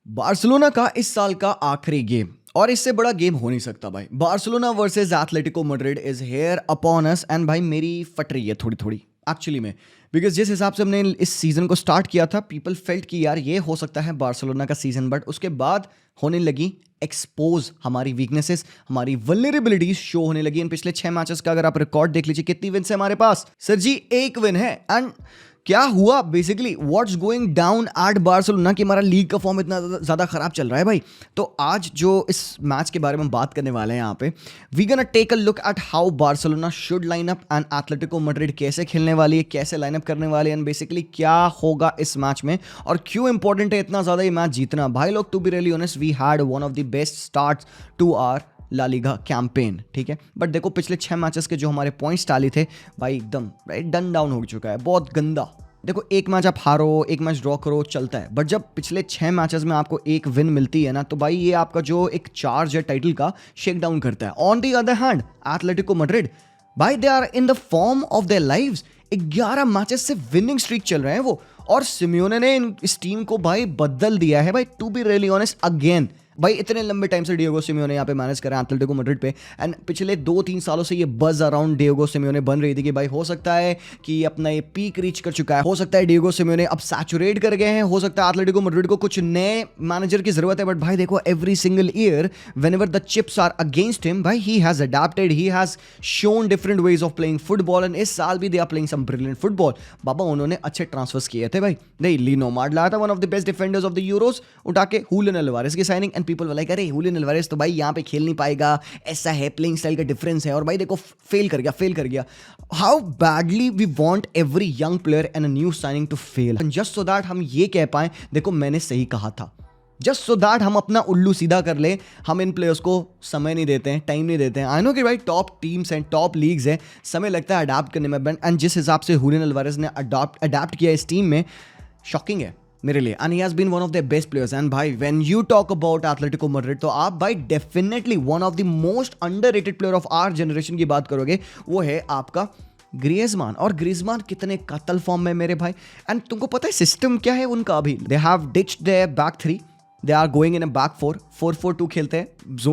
Barcelona का इस साल का आखिरी गेम और इससे बड़ा गेम हो नहीं सकता भाई। Barcelona versus Atletico Madrid is here upon us and भाई मेरी फट रही है थोड़ी थोड़ी एक्चुअली में। बिकॉज जिस हिसाब से हमने इस सीजन को स्टार्ट किया था, पीपल फेल्ट कि यार ये हो सकता है बार्सिलोना का सीजन, बट उसके बाद होने लगी एक्सपोज हमारी वीकनेसेस, हमारी वल्नरेबिलिटीज शो होने लगी। इन पिछले 6 मैचेस का अगर आप रिकॉर्ड देख लीजिए, कितनी विन है हमारे पास सर जी? 1 विन है। एंड क्या हुआ basically, what's going down at Barcelona कि हमारा लीग का फॉर्म इतना ज़्यादा खराब चल रहा है भाई। तो आज जो इस मैच के बारे में बात करने वाले हैं यहाँ पे, we gonna take a look at how Barcelona should line up and Atletico Madrid कैसे खेलने वाली है, कैसे लाइन अप करने वाली है, एंड बेसिकली क्या होगा इस मैच में और क्यों इंपॉर्टेंट है इतना ज़्यादा ये मैच जीतना। भाई लोग, to be really honest, we had one of the best starts to our La Liga campaign, ठीक है। बट देखो पिछले 6 मैचेस के जो हमारे पॉइंट्स टाली थे भाई, एकदम राइट डन डाउन हो चुका है, बहुत गंदा। देखो एक मैच आप हारो, एक मैच ड्रॉ करो, चलता है, बट जब पिछले 6 मैचेस में आपको एक विन मिलती है ना, तो भाई ये आपका जो एक चार्ज है टाइटल का, शेक डाउन करता है। On the other hand Atletico Madrid, भाई they are in the form of their lives. 11 matches से विनिंग स्ट्रीक चल रहे हैं वो, और सिमियोने ने इस टीम को भाई बदल दिया है भाई, to be really honest again. भाई इतने लंबे टाइम से डिएगो सिमियोने यहाँ पे मैनेज कर रहे हैं एथलेटिको मैड्रिड पे, एंड पिछले 2-3 सालों से ये बज अराउंड डिएगो सिमियोने बन रही थी कि भाई हो सकता है कि अपना ये पीक रीच कर चुका है, हो सकता है डिएगो सिमियोने अब सैचुरेट कर गए हैं, हो सकता है एथलेटिको मैड्रिड को कुछ नए मैनेजर की जरूरत है। बट भाई देखो, every single year whenever the chips are against him, भाई he has adapted, he has shown different ways of playing football, and इस साल भी they are playing some brilliant football. बाबा उन्होंने अच्छे ट्रांसफर्स किए थे भाई। नहीं, लीनो मार्ड लाया था, one of the best defenders of the Euros, उठा के हुलियन अल्वारेस की signing, and people were like अरे हुलियन अल्वारेस तो भाई यहाँ पे खेल नहीं पाएगा, ऐसा है, प्लेइंग स्टाइल का डिफरेंस है, और भाई देखो फेल कर गया। How badly we want every young player and a new signing to fail, just so that हम ये कह पाए देखो मैंने सही कहा था, जस्ट सो दैट हम अपना उल्लू सीधा कर ले। हम इन प्लेयर्स को समय नहीं देते हैं, टाइम नहीं देते हैं। आई नो कि भाई टॉप टीम्स हैं, टॉप लीग्स हैं, समय लगता है अडाप्ट करने में, एंड जिस हिसाब से हुलियन अल्वारेस ने अडाप्ट किया इस टीम में, शॉकिंग है मेरे लिए, and he has been one of the best players. And भाई when you talk about Atletico Madrid, तो आप भाई definitely one of the most underrated player of our generation की बात करोगे, वो है आपका ग्रीजमान। और ग्रीजमान कितने कतल फॉर्म में मेरे भाई। एंड तुमको पता है सिस्टम क्या है उनका अभी? They have ditched their back 3, they are going in a back 4-4-2 खेलते हैं,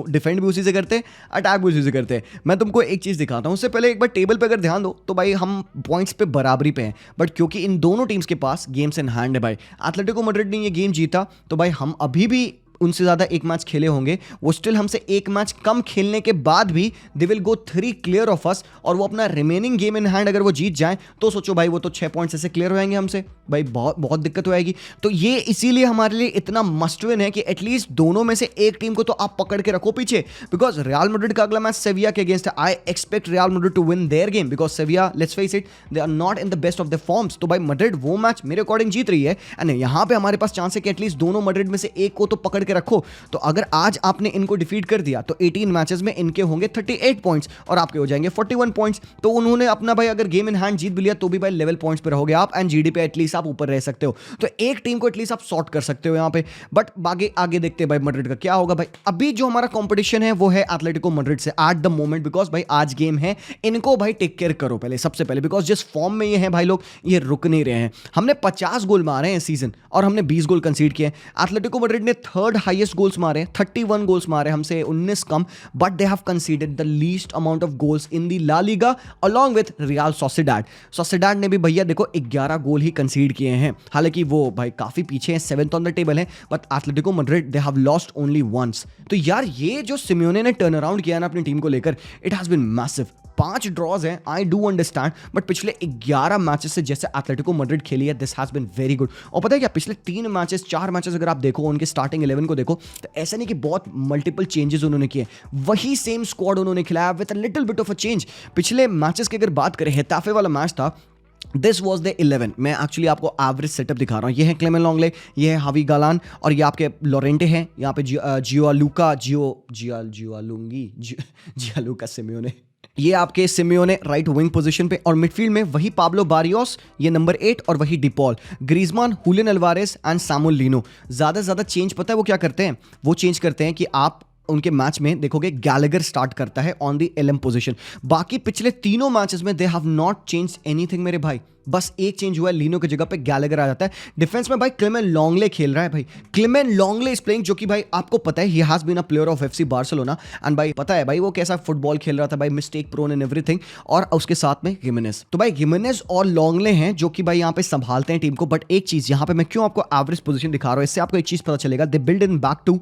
डिफेंड भी उसी से करते हैं, अटैक भी उसी से करते हैं। मैं तुमको एक चीज़ दिखाता हूँ, उससे पहले एक बार टेबल पे अगर ध्यान दो तो भाई हम पॉइंट्स पे बराबरी पे हैं, बट क्योंकि इन दोनों टीम्स के पास गेम्स इन हैंड है भाई। एथलेटिको मैड्रिड ने ये गेम जीता तो भाई हम अभी भी उनसे ज़्यादा एक मैच खेले होंगे, वो स्टिल हमसे एक मैच कम खेलने के बाद भी they will go 3 clear of us, और वो अपना रिमेनिंग गेम इन हैंड अगर वो जीत जाए तो सोचो भाई वो तो 6 पॉइंट्स ऐसे क्लियर हो जाएंगे हमसे भाई, बहुत बहुत दिक्कत हो जाएगी। तो ये इसीलिए हमारे लिए इतना मस्ट विन है कि एटलीस्ट दोनों में से एक टीम को तो आप पकड़ के रखो पीछे, बिकॉज रियल मैड्रिड का अगला मैच सेविया के अगेंस्ट है। I expect Real Madrid to win their game, because Sevilla, let's face it, they are not in the best of the forms. तो भाई मैड्रिड वो मैच मेरे अकॉर्डिंग जीत रही है, एंड यहाँ पे हमारे पास चांस है कि एटलीस्ट दोनों मैड्रिड में से एक को तो पकड़ के रखो। तो अगर आज आपने इनको डिफीट कर दिया तो 18 मैचेस में इनके होंगे 38 पॉइंट्स और आपके हो जाएंगे 41 पॉइंट्स। तो उन्होंने अपना भाई अगर गेम इन हैंड जीत भी लिया तो भी भाई लेवल पॉइंट्स पे रहोगे आप, एंड जीडी पे एटलीस्ट आप ऊपर रह सकते हो। तो एक टीम को एटलीस्ट आप सॉर्ट कर सकते हो यहाँ पे। बट आगे देखते हैं भाई मैड्रिड का क्या होगा। भाई अभी जो हमारा कंपटीशन है वो है एथलेटिको मैड्रिड से एट द मोमेंट, बिकॉज भाई आज गेम है, इनको भाई टेक केयर करो पहले, सबसे पहले, बिकॉज जिस फॉर्म में ये है भाई लोग, ये रुक नहीं रहे हैं। हमने 50 गोल मारे हैं इस सीजन और हमने 20 गोल कंसीड किए। एथलेटिको मैड्रिड ने 3rd हाईएस्ट गोल्स मारे, 31 गोल्स मारे, हमसे 19 कम, but they have conceded the least amount of goals in the La Liga along with Real Sociedad. Sociedad ने भी भैया देखो 11 गोल ही कंसीड किए हैं, हालांकि वो भाई काफी पीछे हैं, 7th ऑन द टेबल है, but Atletico Madrid they have lost only once. तो यार ये जो सिमियोने ने टर्न अराउंड किया ना अपनी टीम को लेकर, it has been massive. 5 draws हैं, आई डू अंडरस्टैंड, बट पिछले 11 मैचेस से जैसे एथलेटिको मैड्रिड खेली है, this has been very good. और पता है क्या, पिछले 4 मैचेस अगर आप देखो, उनके स्टार्टिंग 11 को देखो, तो ऐसा नहीं कि बहुत मल्टीपल चेंजेस उन्होंने किए, वही सेम स्क्वाड उन्होंने खिलाया with a little bit of a change. पिछले मैचेस की अगर बात करें, हेताफे वाला मैच था, दिस वॉज द 11। मैं एक्चुअली आपको एवरेज सेटअप दिखा रहा हूँ। ये है क्लेमेन लॉन्गले, ये है हावी गालान, और ये आपके लोरेंटे हैं, यहाँ पे जियोलूका सिमियोने, ये आपके सिमियोने राइट विंग पोजीशन पे, और मिडफील्ड में वही पाब्लो बारियोस, ये नंबर 8, और वही De Paul, Griezmann, Julian Alvarez and Samuel Lino. ज़्यादा चेंज पता है वो क्या करते हैं? वो चेंज करते हैं कि आप उनके मैच में देखोगे गैलेगर स्टार्ट करता है ऑन दी एलएम पोजीशन। बाकी पिछले तीनों मैचेस में they have not changed anything मेरे भाई, बस एक चेंज हुआ है, लीनो की जगह पे गैलेगर आ जाता है। डिफेंस में भाई क्लेमेन लॉन्गले खेल रहा है भाई, क्लेमेन लॉन्गले इज प्लेइंग, जो कि भाई आपको पता है he has been a player of FC Barcelona and भाई पता है भाई वो कैसा फुटबॉल खेल रहा था भाई, मिस्टेक प्रोन एंड एवरीथिंग। और उसके साथ में जिमेनेज, तो भाई जिमेनेज और लॉन्गले हैं जो कि भाई यहाँ पे संभालते हैं टीम को। बट एक चीज यहाँ पे मैं क्यों आपको एवरेज पोजीशन दिखा रहा हूँ, इससे आपको एक चीज पता चलेगा, they build in back two,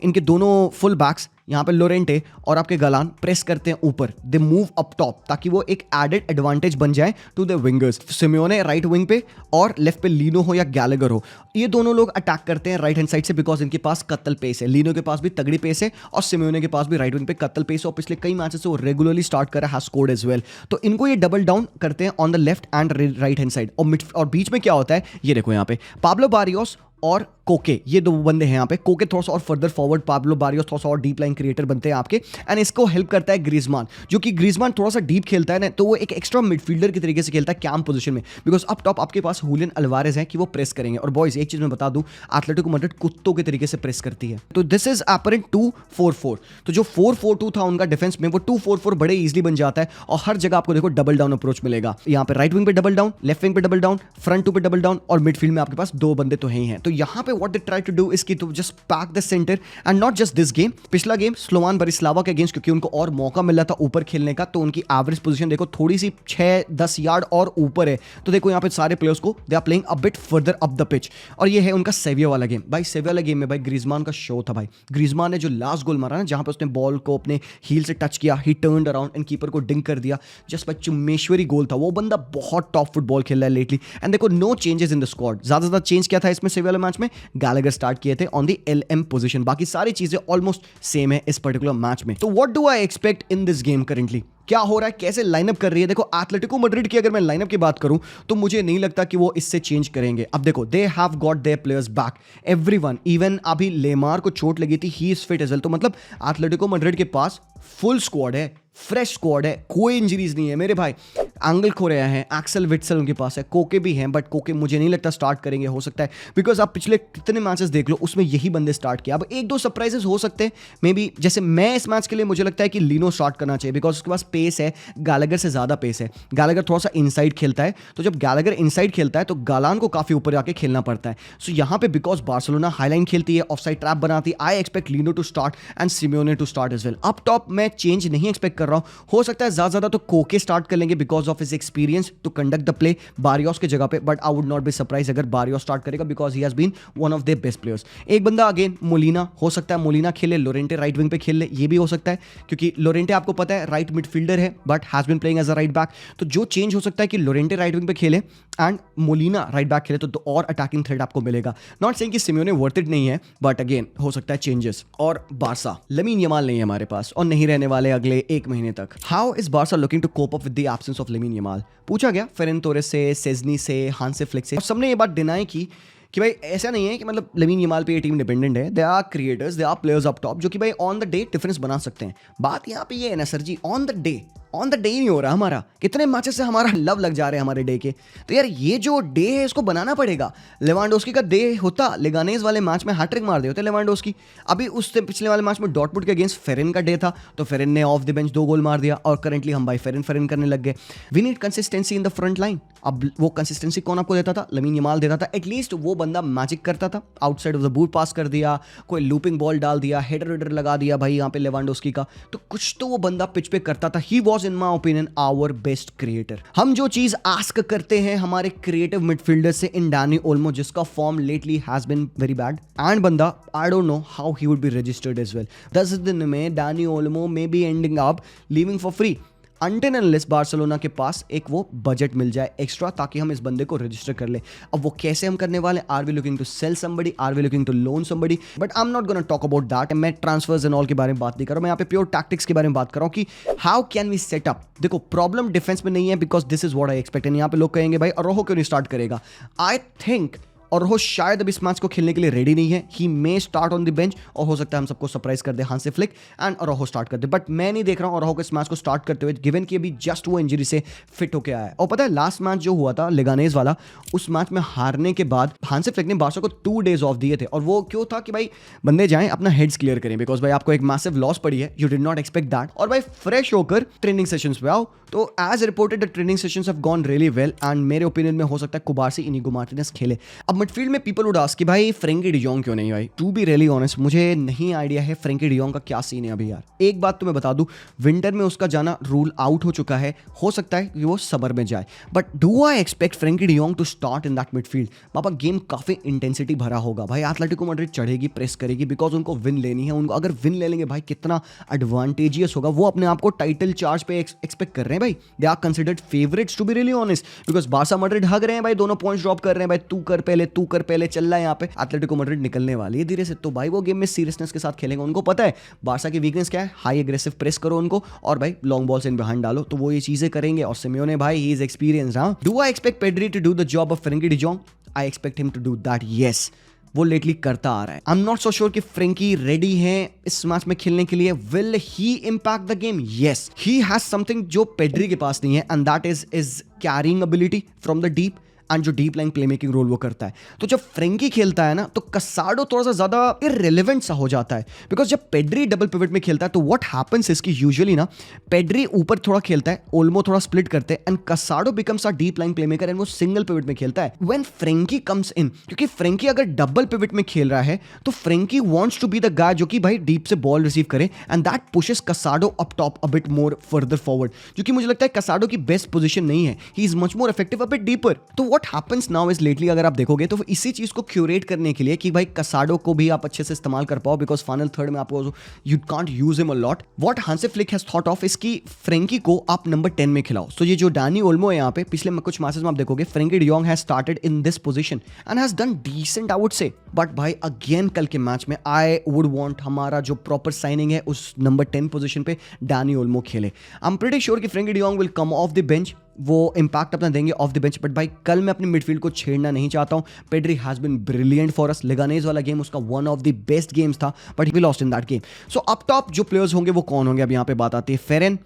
इनके दोनों फुल बैक्स यहाँ पे लोरेंटे और आपके गलान प्रेस करते हैं ऊपर, दे मूव अप टॉप, ताकि वो एक एडेड एडवांटेज बन जाए to the wingers. Simeone right wing पे और लेफ्ट पे लीनो हो या गैलेगर हो, ये दोनों लोग अटैक करते हैं राइट हैंड साइड से, बिकॉज इनके पास कत्ल पेस है। लीनो के पास भी तगड़ी पेस है और सिमियोने के पास भी राइट विंग पे कत्ल पेस है, और पिछले कई मैचेस से वो रेगुलरली स्टार्ट कर रहा है, स्कोर्ड एज वेल। तो इनको ये डबल डाउन करते हैं on the left and right hand side, और बीच में क्या होता है ये देखो यहाँ पे पाब्लो बारियोस और कोके, ये दो बंदे हैं यहाँ पे। कोके थोड़ा सा और फर्दर फॉरवर्ड, पाब्लो बारियोस थोड़ा सा और डीप लाइन क्रिएटर बनते हैं आपके, एंड इसको हेल्प करता है ग्रीजमान, जो कि ग्रीजमान थोड़ा सा डीप खेलता है ना, तो वो एक एक्स्ट्रा मिडफील्डर की तरीके से खेलता है कैंप पोजीशन में, बिकॉज अप टॉप आपके पास हुलियन अल्वारेज है कि वो प्रेस करेंगे। और बॉयज एक चीज मैं बता दूं, एथलेटिको मैड्रिड कुत्तों के तरीके से प्रेस करती है, तो दिस इज एपरेंट 2-4-4। तो जो 4-4-2 था उनका डिफेंस में, वो 2-4-4 बड़े इजीली बन जाता है, और हर जगह आपको देखो डबल डाउन अप्रोच मिलेगा। यहाँ पे राइट विंग पे डबल डाउन, लेफ्ट विंग पे डबल डाउन, फ्रंट टू पे डबल डाउन, और मिडफील्ड में आपके पास दो बंदे तो ही हैं। तो यहाँ पे what they try to do इसकी तो just pack the centre, and not just this game, पिछला गेम स्लोवान ब्राटिस्लावा के अगेंस्ट, क्योंकि उनको और मौका मिल रहा था ऊपर खेलने का, तो उनकी एवरेज पोजीशन देखो थोड़ी सी 6-10 यार्ड और ऊपर है। तो देखो यहाँ पे सारे प्लेयर्स को they are playing a bit further up the pitch. और ये है उनका सेविया वाला गेम भाई। सेविया वाला गेम में भाई ग्रीजमान का शो था भाई। ग्रीजमान ने जो लास्ट गोल मारा ना, जहां पे उसने बॉल को अपने हील से टच किया, ही टर्न्ड अराउंड एंड कीपर को डिंक कर दिया, जस्ट भाई चुम्मेश्वरी गोल था। वो बंदा बहुत टॉप फुटबॉल खेल रहा है लेटली। एंड देखो no changes in the squad, ज्यादा चेंज क्या था इसमें सेविया वाले मैच में, गैलेगर स्टार्ट किए थे ऑन द LM पोजीशन, बाकी सारी चीजें ऑलमोस्ट सेम है इस पर्टिकुलर मैच में। तो what do I expect in this game currently, क्या हो रहा है, कैसे लाइनअप कर रही है। देखो एथलेटिको मैड्रिड की अगर मैं लाइनअप की बात करूं तो मुझे नहीं लगता कि वो इससे चेंज करेंगे। अब देखो they have got their players back, everyone, even अभी लेमार को चोट लगी थी, he is fit as well. तो मतलब एथलेटिको मैड्रिड के पास फुल स्क्वाड है, फ्रेश स्क्वाड है, कोई इंजरीज नहीं है मेरे भाई। एंगल खोरेया हैं, एक्सेल विट्सल उनके पास है, कोके भी हैं, बट कोके मुझे नहीं लगता स्टार्ट करेंगे, हो सकता है बिकॉज आप पिछले कितने मैचेस देख लो उसमें यही बंदे स्टार्ट किया। अब एक दो सरप्राइजेस हो सकते हैं मे बी, जैसे मैं इस मैच के लिए मुझे लगता है कि लीनो स्टार्ट करना चाहिए, बिकॉज उसके पास पेस है, गैलेगर से ज्यादा पेस है। गैलेगर थोड़ा सा इनसाइड खेलता है, तो जब गैलेगर इनसाइड खेलता है तो गालान को काफी ऊपर जाके खेलना पड़ता है। सो यहाँ पे बिकॉज बार्सिलोना हाईलाइन खेलती है, ऑफसाइड ट्रैप बनाती है, I expect Lino to start and Simeone to start as well. Up top मैं चेंज नहीं एक्सपेक्ट कर रहा हूँ, हो सकता है ज्यादा तो कोके स्टार्ट कर लेंगे because of his experience to conduct the play Barrios के जगह पे, but I would not be surprise अगर बारियोस स्टार्ट करेगा because he has been one of the best players. एक बंदा अगेन मोलिना, हो सकता है मोलिना खेले, लोरेंटे राइट विंग पे खेल ले, ये भी हो सकता है क्योंकि लोरेंटे आपको पता है राइट मिडफील्डर है but has been playing as a right back. तो जो चेंज हो सकता है कि लोरेंटे राइट विंग पे खेले एंड मोलिना राइट बैक खेले, तो और अटैकिंग थ्रेड आपको मिलेगा। नॉट सेइंग कि सिमियोने वर्थ इट नहीं है, बट अगेन हो सकता है चेंजेस। और बारसा, लमीन यमाल नहीं है हमारे पास और नहीं रहने वाले अगले 1 महीने तक। How is Barca looking to cope up with the absence of Lamine Yamal, पूछा गया फेरन तोरेस से, सेजनी से, हांसे फ्लिक से, और सबने ये बात डिनाई की कि भाई ऐसा नहीं है कि मतलब लमीन यमाल पे ये टीम डिपेंडेंट है। They are creators, they are players up top जो कि भाई ऑन द डे डिफरेंस बना सकते हैं। बात यहाँ पे ये है ना sir ji, on the day ही नहीं हो रहा हमारा, कितने मैचेस से हमारा लव लग जा रहे हैं हमारे डे के। तो यार ये जो डे है इसको बनाना पड़ेगा। लेवांडोस्की का डे होता, लेगानेस वाले मैच में हैट्रिक मार दे होते लेवांडोस्की। अभी उससे पिछले वाले मैच में डॉर्टमुंड के अगेंस्ट फेरन का डे था, तो फेरन ने ऑफ द बेंच 2 गोल मार दिया, और करंटली हम भाई फेरन करने लग गए। We need consistency in the front line. अब वो कंसिस्टेंसी कौन आपको देता था? लमीन यमाल देता था। एटलीस्ट वो बंदा मैजिक करता था, आउटसाइड ऑफ द बूट पास कर दिया, कोई लूपिंग बॉल डाल दिया, हेडर लगा दिया भाई यहाँ पे लेवांडोस्की का, तो कुछ तो वो बंदा पिच पे करता था। He was in my opinion our best creator. हम जो चीज आस्क करते हैं हमारे क्रिएटिव मिडफील्डर से इन डैनी ओल्मो, जिसका form lately has been very bad, and बंदा I don't know how he would be registered as well. 10 दिन में Dani Olmo may be ending up leaving for free until unless Barcelona के पास एक वो budget मिल जाए extra, ताकि हम इस बंदे को रजिस्टर कर ले। अब वो कैसे हम करने वाले? Are we looking to sell somebody, are we looking to loan somebody, but I am not gonna talk about that. मैं ट्रांसफर्स एंड ऑल के बारे में बात नहीं कर रहा हूं, मैं यहाँ पे प्योर टैक्टिक्स के बारे में बात कर रहा हूं कि how can we set up. देखो प्रॉब्लम डिफेंस में नहीं है because this is what I expect. यहाँ पे लोग कहेंगे भाई अरोहो क्यों नहीं स्टार्ट करेगा? आई थिंक और वो शायद अब इस मैच को खेलने के लिए रेडी नहीं है. ही मे स्टार्ट ऑन द बेंच और हो सकता है हम सबको सरप्राइज कर दे हांसी फ्लिक एंड अरोहो स्टार्ट कर दे. बट मैं नहीं देख रहा हूँ अरोहो को इस मैच को स्टार्ट करते हुए, गिवन कि अभी जस्ट वो इंजरी से फिट होकर आया है. और पता है लास्ट मैच जो हुआ था लेगानेस वाला, उस मैच में हारने के बाद हांसी फ्लिक ने बारसा को 2 days ऑफ दिए थे. और वो क्यों था कि भाई बंदे जाएं अपना हेड्स क्लियर करें, बिकॉज भाई आपको एक मैसिव लॉस पड़ी है. You did not expect that. और भाई फ्रेश होकर ट्रेनिंग सेशंस पे आओ. तो as reported the training sessions have gone really well and मेरे ओपिनियन में हो सकता है कुबारसी इनिगो मार्टिनेज खेले. अब मिडफील्ड में पीपल वुड आस्क कि भाई फ्रैंकी डिजोंग क्यों नहीं भाई. टू बी रियली ऑनेस्ट मुझे नहीं आइडिया है फ्रैंकी डिजोंग का क्या सीन है अभी यार. एक बात तो मैं बता दूं, विंटर में उसका जाना रूल आउट हो चुका है. हो सकता है कि वो समर में जाए. But do I expect Frenkie de Jong to start in that midfield. पापा गेम काफी इंटेंसिटी भरा होगा भाई. एथलेटिको मैड्रिड चढ़ेगी, प्रेस करेगी, बिकॉज उनको विन लेनी है. उनको अगर विन ले लेंगे भाई कितना एडवांटेजियस होगा. वो अपने आप को टाइटल चार्ज पे एक्सपेक्ट कर रहे हैं भाई. They are considered favourites to be really honest, because Barca Madrid हग रहे हैं भाई, दोनों पॉइंट्स ड्रॉप कर रहे हैं भाई. तू कर पहले चल रहा है यहाँ पे. एथलेटिको मैड्रिड निकलने वाली है धीरे से. तो भाई वो गेम में सीरियसनेस के साथ खेलेंगे. उनको पता है बारसा की वीकनेस क्या है, हाई एग्रेसिव प्रेस करो उनको और भाई लॉन्ग बॉल से इन बिहाइंड डालो. तो वो ये चीजें करेंगे. और सिमियोने भाई ही इज एक्सपीरियंस्ड. हां, do I expect Pedri to do the job of Frenkie de Jong? I expect him to do that. Yes, वो लेटली करता आ रहा है. I am not so sure कि फ्रैंकी रेडी है इस मैच में खेलने के लिए. Will he impact the game? Yes, he has something जो पेड्री के पास नहीं है and that is carrying ability from the deep and जो डीप लाइन प्लेमेकिंग रोल वो करता है. तो जब फ्रैंकी खेलता है ना तो कसाडो थोड़ा सा ज्यादा इररिलेवेंट सा हो जाता है. बिकॉज जब पेड्री डबल पिवट में खेलता है तो व्हाट हैपेंस इज कि यूजुअली ना पेड्री ऊपर थोड़ा खेलता है, ओल्मो थोड़ा स्प्लिट करते हैं and कसाडो becomes a deep line playmaker and वो सिंगल पिवट में खेलता है व्हेन फ्रैंकी कम्स इन. क्योंकि फ्रैंकी अगर डबल पिवट में खेल रहा है तो Frenkie wants to be the guy जो कि भाई डीप से बॉल रिसीव करे and that pushes Casado up top a bit more further forward, जो कि मुझे लगता है कसाडो की बेस्ट पोजीशन नहीं है. He is much more effective a bit deeper. तो व्हाट हैपेंस नाउ लेटली अगर आप देखोगे तो इसी चीज को क्यूरेट करने के लिए कि भाई कसाडो को भी आप अच्छे से इस्तेमाल कर पाओ, बिकॉज फाइनल थर्ड में आपको you can't use him a lot. What Hansi Flick has thought of इसकी फ्रैंकी को आप नंबर 10 में खिलाओ. तो ये जो डानी ओल्मो है यहाँ पे पिछले कुछ मैचेस में आप देखोगे Frenkie de Jong has started in this position and has done decent I would say. But भाई अगेन कल के मैच में आई वुड वांट हमारा जो प्रॉपर साइनिंग है उस नंबर 10 पोजीशन पे डानी ओल्मो खेले. आई एम प्रीटी श्योर कि Frenkie de Jong will come off the bench, वो इंपैक्ट अपना देंगे ऑफ द बेंच. बट भाई कल मैं अपनी मिडफील्ड को छेड़ना नहीं चाहता हूं. Pedri has been brilliant for us. Leganes वाला गेम उसका one of the best games था but he lost in that game. So up top जो प्लेयर्स होंगे वो कौन होंगे अब यहाँ पे बात आती है. फेरेन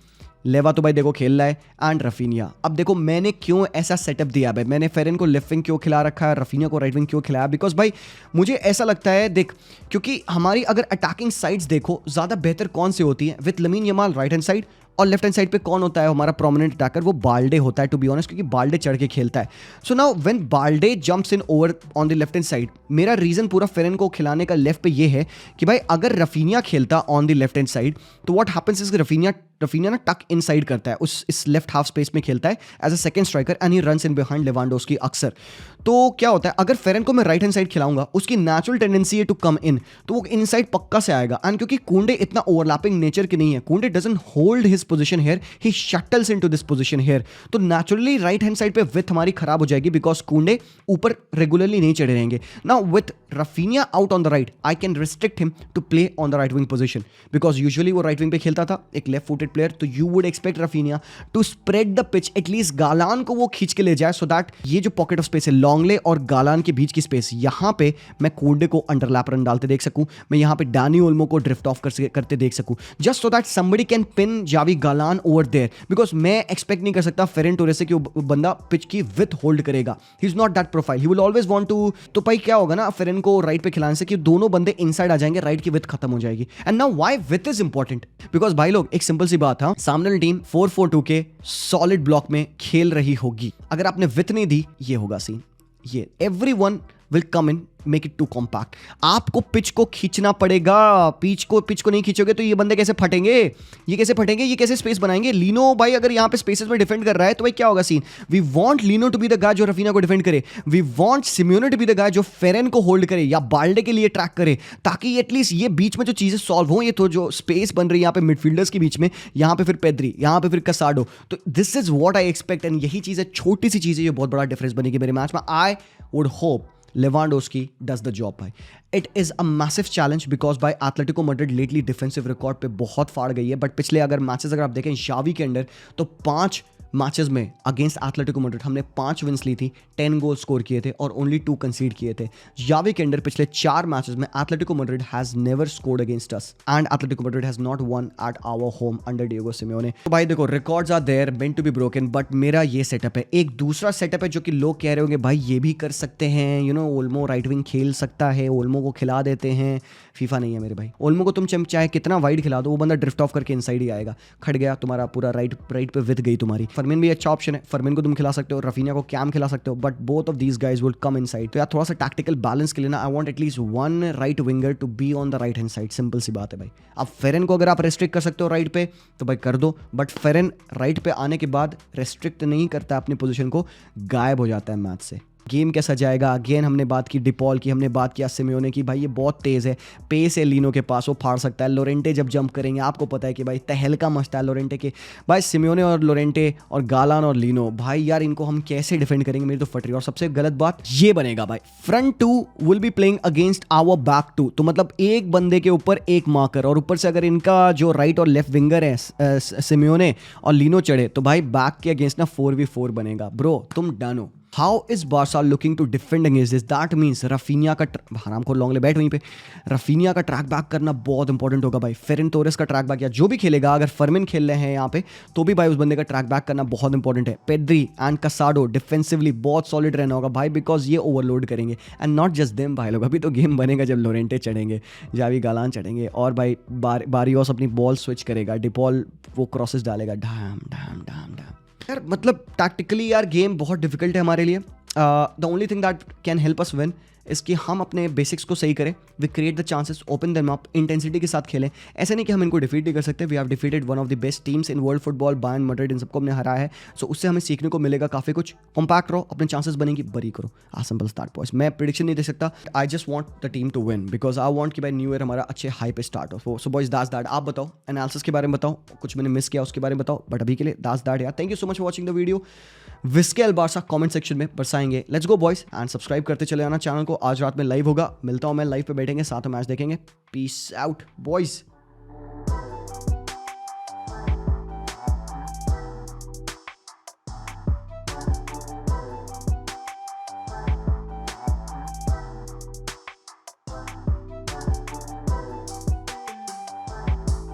लेवा तो भाई देखो खेल रहा है एंड रफीनिया. अब देखो मैंने क्यों ऐसा सेटअप दिया भाई, मैंने फेरेन को लेफ्ट विंग क्यों खिला रखा है, रफीनिया को राइट विंग क्यों खिलाया. बिकॉज भाई मुझे ऐसा लगता है देख, क्योंकि हमारी अगर अटैकिंग साइड्स देखो ज्यादा बेहतर कौन सी होती है with lamin Yamal right hand side और लेफ्ट हैंड साइड पे कौन होता है हमारा प्रोमिनेंट अटैकर, वो बाल्डे होता है टू बी ऑनेस्ट, क्योंकि बाल्डे चढ़ के खेलता है. So now when Balde jumps in over on the left hand side, मेरा रीजन पूरा फेरेन को खिलाने का लेफ्ट पे ये है कि भाई अगर रफीनिया खेलता on the left hand side तो व्हाट हैपेंस इज रफीनिया ना टक इनसाइड करता है, उस इस लेफ्ट हाफ स्पेस में खेलता है as a second striker and he runs in behind Lewandowski अक्सर. तो क्या होता है अगर फेरेन को मैं राइट हैंड साइड खिलाऊंगा उसकी नेचुरल टेंडेंसी है टू कम इन, तो वो इनसाइड पक्का से आएगा. एंड क्योंकि कुंडे इतना ओवरलैपिंग नेचर के नहीं है, कुंडे doesn't hold his position here, he shuttles into this position here. तो नेचुरली राइट हैंड साइड पे विथ हमारी खराब हो जाएगी बिकॉज कुंडे ऊपर रेगुलरली नहीं चढ़े रहेंगे. Now with Raphinha out on the right I can restrict him to play on the right wing position because usually वो राइट विंग पे खेलता था, एक लेफ्ट फुटेड प्लेयर. तो you would expect Raphinha to spread the pitch, at least Galan को वो खींच के ले जाए सो दैट ये जो पॉकेट ऑफ स्पेस है लॉन्गले और गालान के बीच की स्पेस, यहां पे मैं कुंडे को अंडरलैप रन डालते देख सकूं, मैं यहां पे डानी ओल्मो को ड्रिफ्ट ऑफ करते देख सकूं, just so that somebody can pin Javi Galan over there. Because मैं एक्सपेक्ट नहीं कर सकता फेरेन टोरेस से कि वो बंदा पिच की विथ होल्ड करेगा. He is not that profile, he will always want to. तो भाई क्या होगा ना फेरेन को राइट पे खिलाने से कि दोनों बंदे इनसाइड आ जाएंगे, राइट की विथ खत्म हो जाएगी. And now why with is important, because भाई लोग एक सिंपल सी बात है, सामने वाली टीम 4-4-2 के सॉलिड ब्लॉक में खेल रही होगी, अगर आपने विथ नहीं दी ये होगा सीन. ये everyone will come in, make it too compact. आपको पिच को खींचना पड़ेगा. पिच को नहीं खींचोगे तो ये बंदे कैसे फटेंगे, ये कैसे स्पेस बनाएंगे. लीनो भाई अगर यहाँ पे स्पेसेस में डिफेंड कर रहा है तो भाई क्या होगा scene. We want Lino to be the guy जो रफीना को डिफेंड करे, we want Simeone to be the guy जो फेरेन को होल्ड करे या बाल्डे के लिए ट्रैक करे, ताकि एटलीस्ट ये बीच में जो चीजें सॉल्व हो. ये तो जो स्पेस बन रही है यहाँ पे मिडफील्डर्स के बीच में, यहाँ पे फिर पेद्री, यहाँ पे फिर कसाडो. तो this is what I expect and यही चीज है, छोटी सी चीज है, ये बहुत बड़ा डिफरेंस बनेगी मेरे मैच में. I would hope Lewandowski does the job भाई. It is a massive challenge because by Atletico Madrid lately defensive record पे बहुत फाड़ गई है. बट पिछले अगर मैचेस अगर आप देखें शावी के अंडर तो 5 मैचेस में अगेंस्ट एथलेटिको मैड्रिड हमने 5 विन्स ली थी, 10 गोल स्कोर किए थे और ओनली 2 कंसीड किए थे। यावी केंडर पिछले 4 मैचेस में Atletico Madrid has never scored against us and Atletico Madrid has not won at our home under Diego Simeone. तो भाई देखो, records are there meant to be broken, but मेरा ये सेटअप है। एक दूसरा सेटअप है जो कि लोग कह रहे होंगे भाई ये भी कर सकते हैं, you know Olmo right wing खेल सकता है, ओल्मो को खिला देते हैं। फीफा नहीं है मेरे भाई, ओल्मो को तुम चाहे कितना वाइड खिला दो, वो बंदा ड्रिफ्ट ऑफ करके इनसाइड ही आएगा। खट गया तुम्हारा पूरा राइट पे विथ गई तुम्हारी। फर्मिन भी अच्छा ऑप्शन है, फर्मिन को तुम खिला सकते हो, रफीनिया को कैम खिला सकते हो, but both of these guys will come inside. तो यार थोड़ा सा टैक्टिकल बैलेंस के लिए ना I want at least one right winger to be on the right hand side. Simple सी बात है भाई। अब फेरन को अगर आप रेस्ट्रिक्ट कर सकते हो राइट पे तो भाई कर दो, बट फेरन राइट पे आने के बाद रेस्ट्रिक्ट नहीं करता अपनी पोजीशन को, गायब हो जाता है मैच से। गेम कैसा जाएगा, अगेन हमने बात की डिपॉल की, हमने बात किया सिमेओने की। भाई ये बहुत तेज़ है, पेस है लीनो के पास, वो फाड़ सकता है। लोरेंटे जब जंप करेंगे आपको पता है कि भाई तहलका मचता है लोरेंटे के। भाई सिमेओने और लोरेंटे और गालान और लीनो, भाई यार इनको हम कैसे डिफेंड करेंगे, मेरी तो फट रही है। और सबसे गलत बात ये बनेगा भाई, front 2 will be playing against our back 2। तो मतलब एक बंदे के ऊपर एक मार्कर, और ऊपर से अगर इनका जो राइट और लेफ्ट विंगर है सिमेओने और लीनो चढ़े तो भाई बैक के अगेंस्ट ना 4v4 बनेगा। ब्रो तुम डन हो। How is Barca looking to defend against this? That means Raphinha का हराम को लॉन्ग ले बैठ वहीं पे, रफीनिया का ट्रैक बैक करना बहुत इंपॉर्टेंट होगा भाई। फेरन तोरेस का ट्रैक बैक, या जो भी खेलेगा, अगर फर्मिन खेल रहे हैं यहाँ पे तो भी भाई उस बंदे का ट्रैक बैक करना बहुत इंपॉर्टेंट है। पेड्री एंड कसाडो डिफेंसिवली बहुत सॉलिड रहना होगा भाई, बिकॉज ये ओवरलोड करेंगे। एंड नॉट जस्ट देम भाई लोग, अभी तो गेम बनेगा जब लोरेंटे चढ़ेंगे, जावी गालान चढ़ेंगे, और भाई बारियोस अपनी बॉल स्विच करेगा, डिपॉल वो क्रॉसेस डालेगा, ढाम ढाम ढाम ढाम। यार मतलब टैक्टिकली यार गेम बहुत डिफिकल्ट है हमारे लिए। The only thing that can help us win इसकी हम अपने बेसिक्स को सही करें, we create the chances, open them up, intensity के साथ खेलें। ऐसा नहीं कि हम इनको डिफीट नहीं कर सकते, we have defeated one of the best teams in world football, Bayern Madrid, इन सबको हमने हराया है। सो उससे हमें सीखने को मिलेगा काफ़ी कुछ। कॉम्पैक्ट रहो, अपने चांसेस बनेंगी, बरी करो, आज सिंपल स्टार्ट पॉइंट। मैं प्रेडिक्शन नहीं दे सकता, I just want the team to win because I want कि भाई न्यू ईयर हमारा अच्छे हाई पे स्टार्ट हो। So boys Das that. आप बताओ एनालिसिस के बारे में, बताओ कुछ मैंने मिस किया उसके बारे में बताओ, बट अभी के लिए दास दैट यार। Thank you so much for watching the video. Visca el Barca comment section में बरसाएंगे। Let's go boys, and subscribe करते चले आना चैनल को। आज रात में लाइव होगा, मिलता हूं मैं, लाइव पे बैठेंगे, साथ में मैच देखेंगे। Peace out boys.